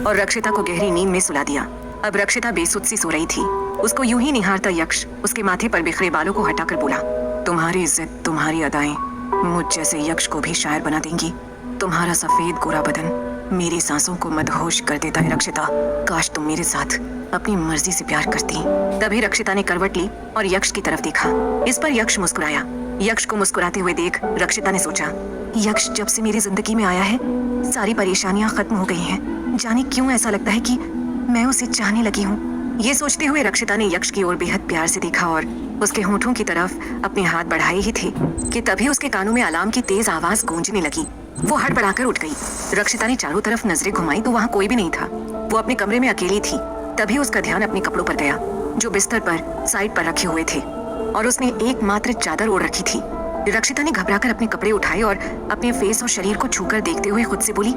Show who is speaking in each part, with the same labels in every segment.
Speaker 1: और रक्षिता को गहरी नींद में सुला दिया। अब रक्षिता बेसुध सी सो रही थी। उसको यूं ही निहारता यक्ष उसके माथे पर बिखरे बालों को हटाकर बोला, तुम्हारी इज्जत, तुम्हारी अदाएं मुझ जैसे यक्ष को भी शायर बना देंगी। तुम्हारा सफेद गोरा बदन मेरी सांसों को मदहोश कर देता है रक्षिता। काश तुम मेरे साथ अपनी मर्जी से प्यार करती। तभी रक्षिता ने करवट ली और यक्ष की तरफ देखा। इस पर यक्ष मुस्कुराया। यक्ष को मुस्कुराते हुए देख रक्षिता ने सोचा, यक्ष जब से मेरी जिंदगी में आया है सारी परेशानियां खत्म हो गई हैं। जाने क्यों ऐसा लगता है कि मैं उसे चाहने लगी हूँ। ये सोचते हुए रक्षिता ने यक्ष की ओर बेहद प्यार से देखा और उसके होठों की तरफ अपने हाथ बढ़ाए ही थे कि तभी उसके कानों में अलार्म की तेज आवाज गूंजने लगी। वो हड़बड़ाकर उठ गई। रक्षिता ने चारों तरफ नजरें घुमाई तो वहाँ कोई भी नहीं था। वो अपने कमरे में अकेली थी। तभी उसका ध्यान अपने कपड़ों पर गया जो बिस्तर पर साइड पर रखे हुए थे और उसने एकमात्र चादर ओढ़ रखी थी। रक्षिता ने घबराकर अपने कपड़े उठाए और अपने फेस और शरीर को छूकर देखते हुए खुद से बोली,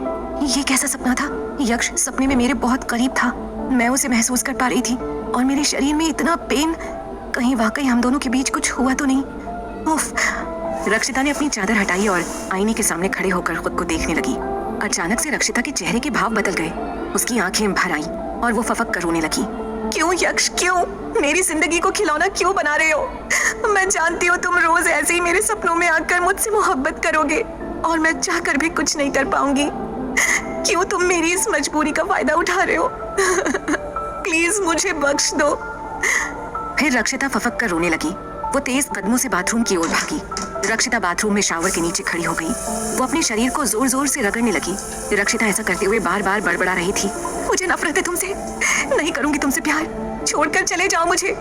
Speaker 1: ये कैसा सपना था। यक्ष सपने में मेरे बहुत करीब था। मैं उसे महसूस कर पा रही थी और मेरे शरीर में इतना पेन। कहीं वाकई हम दोनों के बीच कुछ हुआ तो नहीं। उफ। रक्षिता ने अपनी चादर हटाई और आईने के सामने खड़े होकर खुद को देखने लगी। अचानक से रक्षिता के चेहरे के भाव बदल गए। उसकी आंखें भर आईं और वो फफक कर रोने लगी। क्यों यक्ष, क्यों मेरी जिंदगी को खिलौना क्यों बना रहे हो। मैं जानती हूँ तुम रोज ऐसे ही मेरे सपनों में आकर मुझसे मोहब्बत करोगे और मैं चाहकर भी कुछ नहीं कर पाऊंगी। क्यों तुम मेरी इस मजबूरी का फायदा उठा रहे हो। प्लीज मुझे बख्श दो। फिर रक्षिता फफक कर रोने लगी। वो तेज कदमों से बाथरूम की ओर भागी। रक्षिता बाथरूम में शावर के नीचे खड़ी हो गई। वो अपने शरीर को जोर जोर से रगड़ने लगी। रक्षिता ऐसा करते हुए बार बार बड़बड़ा रही थी, मुझे नफरत है तुमसे, नहीं करूंगी तुमसे प्यार, छोड़कर चले जाओ मुझे।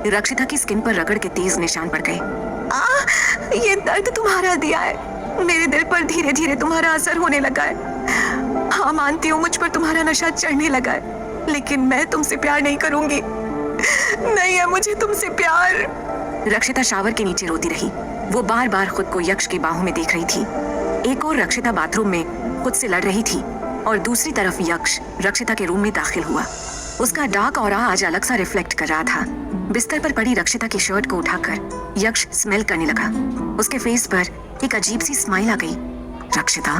Speaker 1: रक्षिता की स्किन पर रगड़ के तेज निशान पड़ गए। ये दर्द तुम्हारा दिया है। मेरे दिल पर धीरे धीरे तुम्हारा असर होने लगा है। हाँ मानती हूँ मुझ पर तुम्हारा नशा चढ़ने लगा है, लेकिन मैं तुमसे प्यार नहीं करूंगी। नहीं है मुझे तुमसे प्यार। रक्षिता शावर के नीचे रोती रही। वो बार बार खुद को यक्ष की बाहों में देख रही थी। एक और रक्षिता बाथरूम में खुद से लड़ रही थी और दूसरी तरफ यक्ष रक्षिता के रूम में दाखिल हुआ। उसका डार्क ऑरा आज अलग सा रिफ्लेक्ट कर रहा था। बिस्तर पर पड़ी रक्षिता की शर्ट को उठाकर यक्ष स्मेल करने लगा। उसके फेस पर एक अजीब सी स्माइल आ गई। रक्षिता,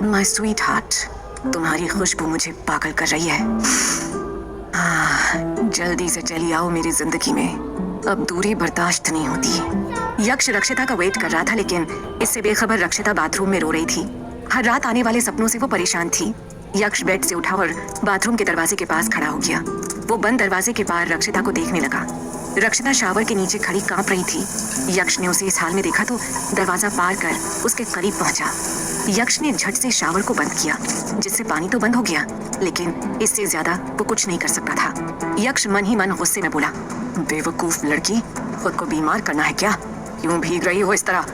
Speaker 1: माय स्वीट हार्ट, तुम्हारी खुशबू मुझे पागल कर रही है। जल्दी से चली आओ मेरी जिंदगी में, अब दूरी बर्दाश्त नहीं होती। यक्ष रक्षिता का वेट कर रहा था, लेकिन इससे बेखबर रक्षिता बाथरूम में रो रही थी। हर रात आने वाले सपनों से वो परेशान थी। यक्ष बेड से उठा और बाथरूम के दरवाजे के पास खड़ा हो गया। वो बंद दरवाजे के पार रक्षिता को देखने लगा। रक्षिता शावर के नीचे खड़ी कांप रही थी। यक्ष ने उसे इस हाल में देखा तो दरवाजा पार कर उसके करीब पहुंचा। यक्ष ने झट से शावर को बंद किया, जिससे पानी तो बंद हो गया, लेकिन इससे ज्यादा वो कुछ नहीं कर सकता था। यक्ष मन ही मन गुस्से में बोला, बेवकूफ लड़की, खुद को बीमार करना है क्या? क्यों भीग रही हो इस तरह?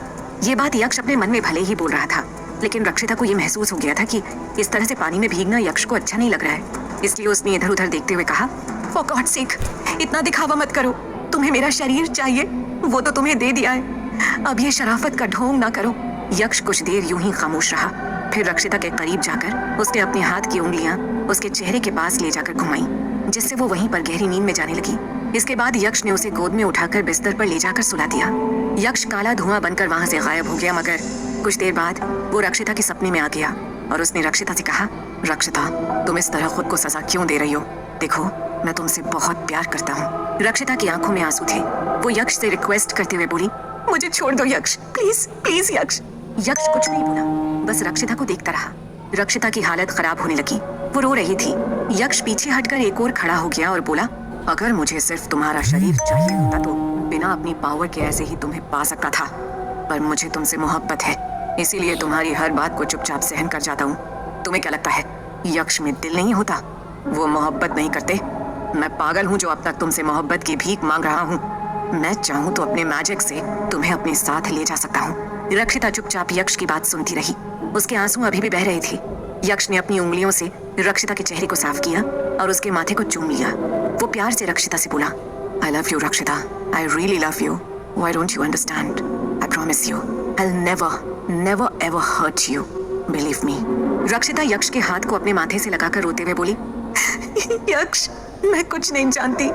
Speaker 1: ये बात यक्ष अपने मन में भले ही बोल रहा था, लेकिन रक्षिता को ये महसूस हो गया था कि इस तरह से पानी में भीगना यक्ष को अच्छा नहीं लग रहा है। इसलिए उसने इधर उधर देखते हुए कहा, फॉर गॉड सेक, इतना दिखावा मत करो। तुम्हें मेरा शरीर चाहिए, वो तो तुम्हें दे दिया है। अब ये शराफत का ढोंग ना करो। यक्ष कुछ देर यूं ही खामोश रहा। फिर रक्षिता के करीब जाकर उसने अपने हाथ की उंगलियां उसके चेहरे के पास ले जाकर घुमाई, जिससे वो वहीं पर गहरी नींद में जाने लगी। इसके बाद यक्ष ने उसे गोद में उठाकर बिस्तर पर ले जाकर सुला दिया। यक्ष काला धुआं बनकर वहां से गायब हो गया, मगर कुछ देर बाद वो रक्षिता के सपने में आ गया और उसने रक्षिता से कहा, रक्षिता, तुम इस तरह खुद को सजा क्यों दे रही हो? देखो, मैं तुमसे बहुत प्यार करता हूँ। रक्षिता की आंखों में आंसू थे। वो यक्ष से रिक्वेस्ट करते हुए बोली, मुझे छोड़ दो यक्ष, प्लीज प्लीज यक्ष। यक्ष कुछ नहीं बोला, बस रक्षिता को देखता रहा। रक्षिता की हालत खराब होने लगी। वो रो रही थी। यक्ष पीछे हटकर एक और खड़ा हो गया और बोला, अगर मुझे सिर्फ तुम्हारा शरीर चाहिए होता तो बिना अपनी पावर के ऐसे ही तुम्हें पा सकता था, पर मुझे तुमसे मोहब्बत है, इसीलिए तुम्हारी हर बात को चुपचाप सहन कर जाता हूँ। तुम्हें क्या लगता है यक्ष में दिल नहीं होता? वो मोहब्बत नहीं करते। मैं पागल हूँ जो अब तक तुमसे मोहब्बत की भीख मांग रहा हूँ। मैं चाहूँ तो अपने मैजिक से तुम्हें अपने साथ ले जा सकता हूँ। रक्षिता चुपचाप यक्ष की बात सुनती रही। उसके आंसू अभी भी बह रहे थे। यक्ष ने अपनी उंगलियों से रक्षिता के चेहरे को साफ किया और उसके माथे को चूम लिया। वो प्यार से रक्षिता से बोला, आई love you Rakshita, I really love you, why don't you understand? I promise you I will never never ever hurt you, believe me. Rakshita Yaksh के हाथ को अपने माथे से लगाकर रोते हुए बोली, यक्ष, मैं कुछ नहीं जानती।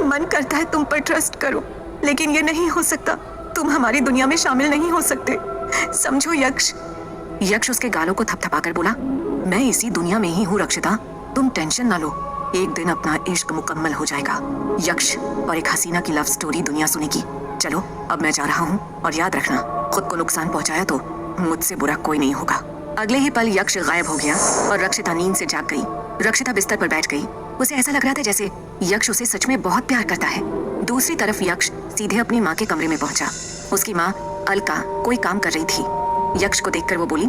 Speaker 1: मन करता है तुम पर ट्रस्ट करूं, लेकिन ये नहीं हो सकता। तुम हमारी दुनिया में शामिल नहीं हो सकते, समझो यक्ष। यक्ष उसके गालों को थपथपाकर बोला, मैं इसी दुनिया में ही हूँ रक्षिता, तुम टेंशन ना लो, एक दिन अपना इश्क मुकम्मल हो जाएगा। यक्ष और एक हसीना की लव स्टोरी दुनिया सुनेगी। चलो अब मैं जा रहा हूँ, और याद रखना, खुद को नुकसान पहुंचाया तो मुझसे बुरा कोई नहीं होगा। अगले ही पल यक्ष गायब हो गया और रक्षिता नींद से जाग गई। रक्षिता बिस्तर पर बैठ गई। उसे ऐसा लग रहा था जैसे यक्ष उसे सच में बहुत प्यार करता है। दूसरी तरफ यक्ष सीधे अपनी माँ के कमरे में पहुंचा। उसकी माँ अलका कोई काम कर रही थी। यक्ष को देखकर वो बोली,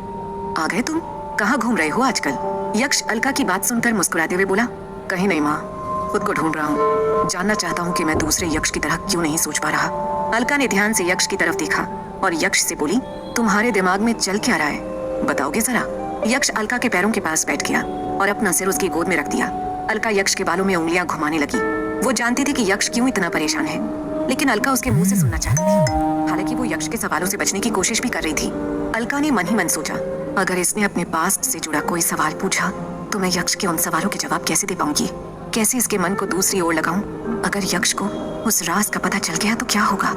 Speaker 1: आ गए तुम? कहाँ घूम रहे हो आजकल? यक्ष अलका की बात सुनकर मुस्कुराते हुए बोला, कहीं नहीं माँ, खुद को ढूंढ रहा हूँ। जानना चाहता हूँ कि मैं दूसरे यक्ष की तरह क्यों नहीं सोच पा रहा। अलका ने ध्यान से यक्ष की तरफ देखा और यक्ष से बोली, तुम्हारे दिमाग में चल क्या रहा है, बताओगे जरा? यक्ष अलका के पैरों के पास बैठ गया और अपना सिर उसकी गोद में रख दिया। अलका यक्ष के बालों में उंगलियां घुमाने लगी। वो जानती थी कि यक्ष क्यों इतना परेशान है, लेकिन अलका उसके मुंह से सुनना चाहती थी। हालांकि वो यक्ष के सवालों से बचने की कोशिश भी कर रही थी। अलका ने मन ही मन सोचा, अगर इसने अपने पास्ट से जुड़ा कोई सवाल पूछा तो मैं यक्ष के उन सवालों के जवाब कैसे दे पाऊंगी? कैसे इसके मन को दूसरी ओर लगाऊं? अगर यक्ष को उस राज का पता चल गया तो क्या होगा?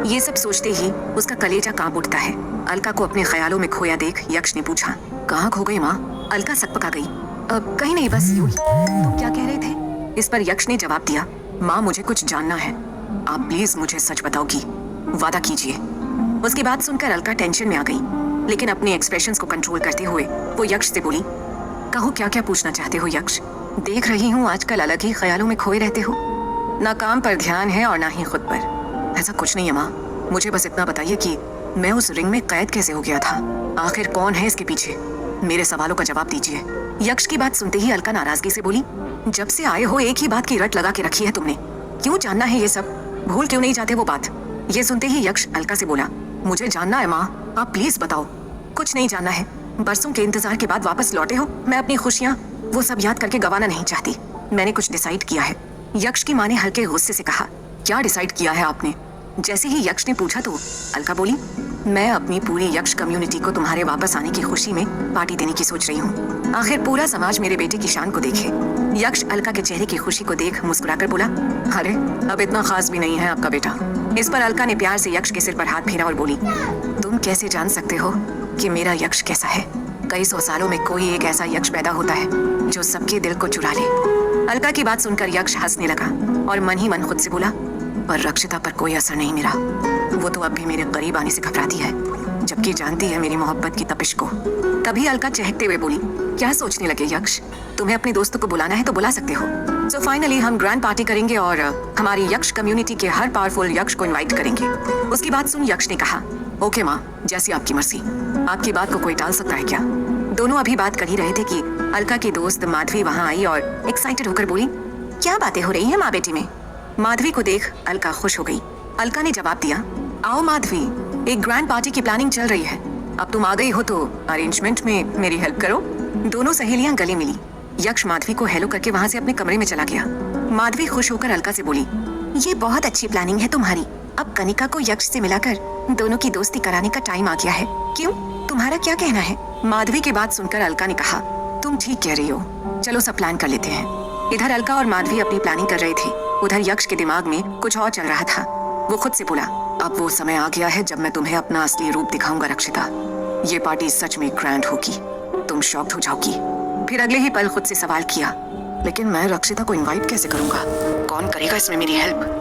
Speaker 1: ये सब सोचते ही उसका कलेजा कांप उठता है। अलका को अपने ख्यालों में खोया देख यक्ष ने पूछा, कहाँ खो गई माँ? अलका सकपका गई। कहीं नहीं, बस यूं ही। तुम क्या कह रहे थे? इस पर यक्ष ने जवाब दिया, माँ मुझे कुछ जानना है, आप प्लीज मुझे सच बताओगी, वादा कीजिए। उसकी बात सुनकर अलका टेंशन में आ गई, लेकिन अपने एक्सप्रेशंस को कंट्रोल करते हुए वो यक्ष से बोली, कहो क्या क्या पूछना चाहते हो यक्ष? देख रही हूँ आजकल अलग ही ख्यालों में खोए रहते हो, ना काम पर ध्यान है और ना ही खुद पर। ऐसा कुछ नहीं है माँ, मुझे बस इतना बताइए कि मैं उस रिंग में कैद कैसे हो गया था? आखिर कौन है इसके पीछे? मेरे सवालों का जवाब दीजिए। यक्ष की बात सुनते ही अलका नाराजगी से बोली, जब से आए हो एक ही बात की रट लगा के रखी है तुमने, क्यों जानना है ये सब? भूल क्यों नहीं जाते वो बात? ये सुनते ही यक्ष अलका से बोला, मुझे जानना है माँ, आप प्लीज बताओ। कुछ नहीं जानना है, बरसों के इंतजार के बाद वापस लौटे हो, मैं अपनी खुशियाँ वो सब याद करके गवाना नहीं चाहती। मैंने कुछ डिसाइड किया है। यक्ष की माँ ने हल्के गुस्से से कहा, क्या डिसाइड किया है आपने? जैसे ही यक्ष ने पूछा तो अलका बोली, मैं अपनी पूरी यक्ष कम्युनिटी को तुम्हारे वापस आने की खुशी में पार्टी देने की सोच रही हूँ। आखिर पूरा समाज मेरे बेटे की शान को देखे। यक्ष अलका के चेहरे की खुशी को देख मुस्कुराकर बोला, अरे अब इतना खास भी नहीं है आपका बेटा। इस पर अलका ने प्यार से यक्ष के सिर पर हाथ फेरा और बोली, तुम कैसे जान सकते हो कि मेरा यक्ष कैसा है? कई 100 सालों में कोई एक ऐसा यक्ष पैदा होता है जो सबके दिल को चुरा ले। अलका की बात सुनकर यक्ष हंसने लगा और मन ही मन खुद से बोला, पर रक्षिता पर कोई असर नहीं मिला। वो तो अब भी मेरे करीब आने से घबराती है, जबकि जानती है मेरी मोहब्बत की तपिश को। तभी अलका चहकते हुए बोली, क्या सोचने लगे यक्ष? तुम्हें अपने दोस्तों को बुलाना है तो बुला सकते हो। सो फाइनली हम ग्रैंड पार्टी करेंगे और हमारी यक्ष कम्युनिटी के हर पावरफुल यक्ष को इनवाइट करेंगे। उसकी बात सुन यक्ष ने कहा, ओके माँ, जैसी आपकी मर्जी। आपकी बात को कोई टाल सकता है क्या? दोनों अभी बात कर ही रहे थे कि अलका की दोस्त माधवी वहाँ आई और एक्साइटेड होकर बोली, क्या बातें हो रही हैं माँ बेटी में? माधवी को देख अलका खुश हो गई। अलका ने जवाब दिया, आओ माधवी, एक ग्रैंड पार्टी की प्लानिंग चल रही है। अब तुम आ गई हो तो अरेंजमेंट में मेरी हेल्प करो। दोनों सहेलियां गले मिली। यक्ष माधवी को हेलो करके वहाँ से अपने कमरे में चला गया। माधवी खुश होकर अलका से बोली, ये बहुत अच्छी प्लानिंग है तुम्हारी। अब कनिका को यक्ष से मिलाकर दोनों की दोस्ती कराने का टाइम आ गया है। क्यों, तुम्हारा क्या कहना है? माधवी की बात सुनकर अलका ने कहा, तुम ठीक कह रही हो, चलो सब प्लान कर लेते हैं। इधर अलका और माधवी अपनी प्लानिंग कर रहे थे, उधर यक्ष के दिमाग में कुछ और चल रहा था। वो खुद से बोला, अब वो समय आ गया है जब मैं तुम्हें अपना असली रूप दिखाऊंगा रक्षिता। ये पार्टी सच में ग्रैंड होगी, तुम शॉक्ड हो जाओगी। फिर अगले ही पल खुद से सवाल किया, लेकिन मैं रक्षिता को इनवाइट कैसे करूंगा? कौन करेगा इसमें मेरी हेल्प?